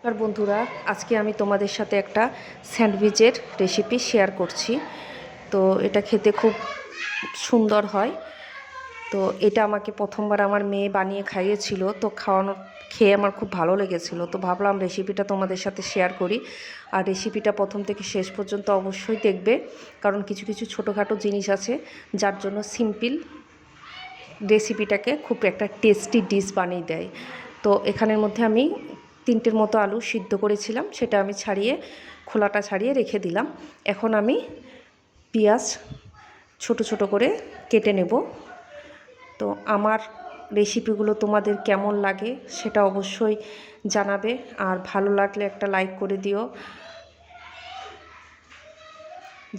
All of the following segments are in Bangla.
আর বন্ধুরা, আজকে আমি তোমাদের সাথে একটা স্যান্ডউইচের রেসিপি শেয়ার করছি। তো এটা খেতে খুব সুন্দর হয়। তো এটা আমাকে প্রথমবার আমার মেয়ে বানিয়ে খাইয়েছিল, তো খেয়ে আমার খুব ভালো লেগেছিল। তো ভাবলাম রেসিপিটা তোমাদের সাথে শেয়ার করি। আর রেসিপিটা প্রথম থেকে শেষ পর্যন্ত অবশ্যই দেখবে, কারণ কিছু কিছু ছোটোখাটো জিনিস আছে যার জন্য সিম্পল রেসিপিটাকে খুব একটা টেস্টি ডিশ বানিয়ে দেয়। তো এখানের মধ্যে আমি 3টের মতো আলু সিদ্ধ করেছিলাম, সেটা আমি খোলাটা ছাড়িয়ে রেখে দিলাম। এখন আমি পেঁয়াজ ছোট ছোট করে কেটে নেব। তো আমার রেসিপিগুলো তোমাদের কেমন লাগে সেটা অবশ্যই জানাবে, আর ভালো লাগলে একটা লাইক করে দিও,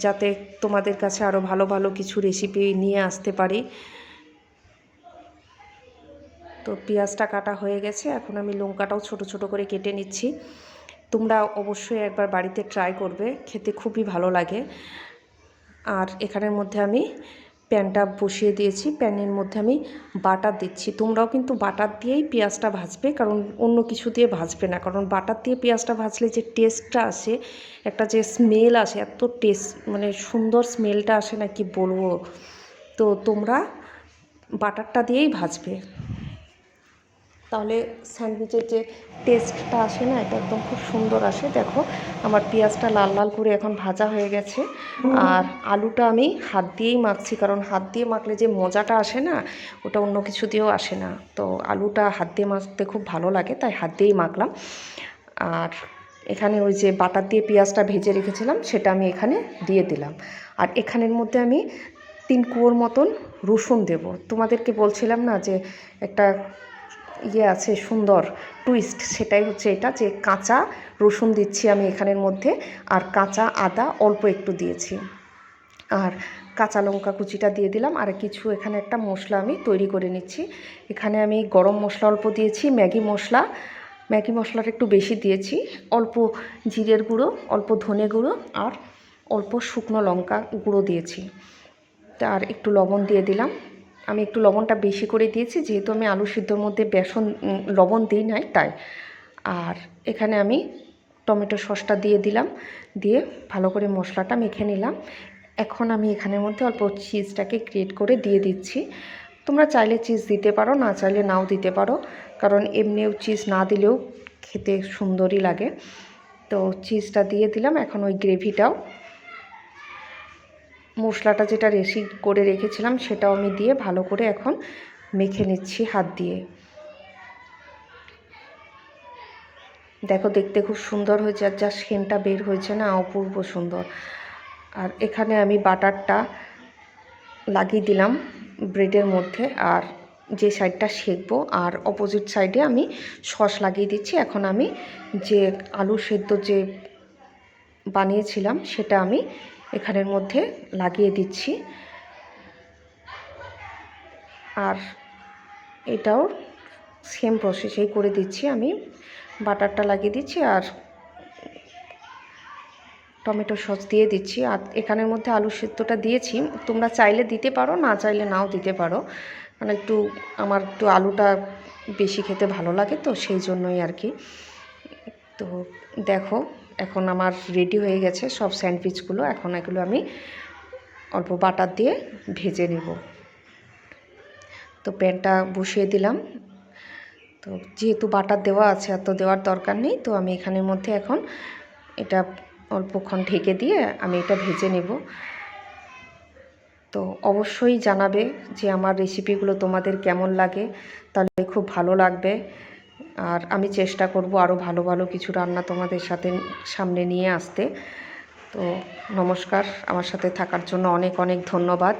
যাতে তোমাদের কাছে আরও ভালো ভালো কিছু রেসিপি নিয়ে আসতে পারি। তো পেঁয়াজটা কাটা হয়ে গেছে, এখন আমি লঙ্কাটাও ছোট ছোট করে কেটে নিচ্ছি। তোমরা অবশ্যই একবার বাড়িতে ট্রাই করবে, খেতে খুবই ভালো লাগে। আর এখানের মধ্যে আমি প্যানটা বসিয়ে দিয়েছি, প্যানের মধ্যে আমি বাটার দিচ্ছি। তোমরাও কিন্তু বাটার দিয়েই পেঁয়াজটা ভাজবে, কারণ অন্য কিছু দিয়ে ভাজবে না, কারণ বাটার দিয়ে পেঁয়াজটা ভাজলে যে টেস্টটা আসে, একটা যে স্মেল আসে, এত টেস্ট মানে সুন্দর স্মেলটা আসে না কি বলবো। তো তোমরা বাটারটা দিয়েই ভাজবে, তাহলে স্যান্ডউইচের যে টেস্টটা আসে না, এটা একদম খুব সুন্দর আসে। দেখো আমার পেঁয়াজটা লাল লাল করে এখন ভাজা হয়ে গেছে। আর আলুটা আমি হাত দিয়েই মাখছি, কারণ হাত দিয়ে মাখলে যে মজাটা আসে না, ওটা অন্য কিছু দিয়েও আসে না। তো আলুটা হাত দিয়ে মাখতে খুব ভালো লাগে, তাই হাত দিয়েই মাখলাম। আর এখানে ওই যে বাটার দিয়ে পেঁয়াজটা ভেজে রেখেছিলাম, সেটা আমি এখানে দিয়ে দিলাম। আর এখানের মধ্যে আমি 3 কোয়োর মতন রসুন দেব। তোমাদেরকে বলছিলাম না যে একটা আছে সুন্দর টুইস্ট, সেটাই হচ্ছে এটা, যে কাঁচা রসুন দিচ্ছি আমি এখানের মধ্যে, আর কাঁচা আদা অল্প একটু দিয়েছি, আর কাঁচা লঙ্কা কুচিটা দিয়ে দিলাম। আর কিছু এখানে একটা মশলা আমি তৈরি করে নিচ্ছি। এখানে আমি গরম মশলা অল্প দিয়েছি, ম্যাগি মশলাটা একটু বেশি দিয়েছি, অল্প জিরের গুঁড়ো, অল্প ধনে গুঁড়ো, আর অল্প শুকনো লঙ্কা গুঁড়ো দিয়েছি। আর একটু লবণ দিয়ে দিলাম। আমি একটু লবণটা বেশি করে দিয়েছি, যেহেতু আমি আলু সিদ্ধর মধ্যে লবণ দিই নাই, তাই। আর এখানে আমি টমেটো সসটা দিয়ে দিলাম, দিয়ে ভালো করে মশলাটা মেখে নিলাম। এখন আমি এখানের মধ্যে অল্প চিজটাকে গ্রেট করে দিয়ে দিচ্ছি। তোমরা চাইলে চিজ দিতে পারো, না চাইলে নাও দিতে পারো, কারণ এমনিও চিজ না দিলেও খেতে সুন্দরই লাগে। তো চিজটা দিয়ে দিলাম। এখন ওই গ্রেভিটাও, মশলাটা যেটা রেসি করে রেখেছিলাম, সেটাও আমি দিয়ে ভালো করে এখন মেখে নিচ্ছি হাত দিয়ে। দেখো দেখতে খুব সুন্দর হয়েছে, আর যা সেন্টটা বের হয়েছে না, অপূর্ব সুন্দর। আর এখানে আমি বাটারটা লাগিয়ে দিলাম ব্রেডের মধ্যে, আর যে সাইডটা সেঁকবো, আর অপোজিট সাইডে আমি সস লাগিয়ে দিচ্ছি। এখন আমি যে আলু সেদ্ধ যে বানিয়েছিলাম, সেটা আমি এখানের মধ্যে লাগিয়ে দিচ্ছি। আর এটাও সেম প্রসেসেই করে দিচ্ছি, আমি বাটারটা লাগিয়ে দিচ্ছি আর টমেটো সস দিয়ে দিচ্ছি। আর এখানের মধ্যে আলু সেদ্ধটা দিয়েছি, তোমরা চাইলে দিতে পারো, না চাইলে নাও দিতে পারো, মানে আমার একটু আলুটা বেশি খেতে ভালো লাগে, তো সেই জন্যই আর কি। তো দেখো এখন আমার রেডি হয়ে গেছে সব স্যান্ডউইচগুলো। এখন এগুলো আমি অল্প বাটার দিয়ে ভেজে নেব। তো প্যানটা বসিয়ে দিলাম। তো যেহেতু বাটার দেওয়া আছে, এত দেওয়ার দরকার নেই, তো আমি এখানের মধ্যে এখন এটা অল্পক্ষণ ঢেকে দিয়ে আমি এটা ভেজে নেব। তো অবশ্যই জানাবে যে আমার রেসিপিগুলো তোমাদের কেমন লাগে, তাহলে খুব ভালো লাগবে। আর আমি চেষ্টা করব আরও ভালো ভালো কিছু রান্না তোমাদের সামনে নিয়ে আসতে। তো নমস্কার, আমার সাথে থাকার জন্য অনেক অনেক ধন্যবাদ।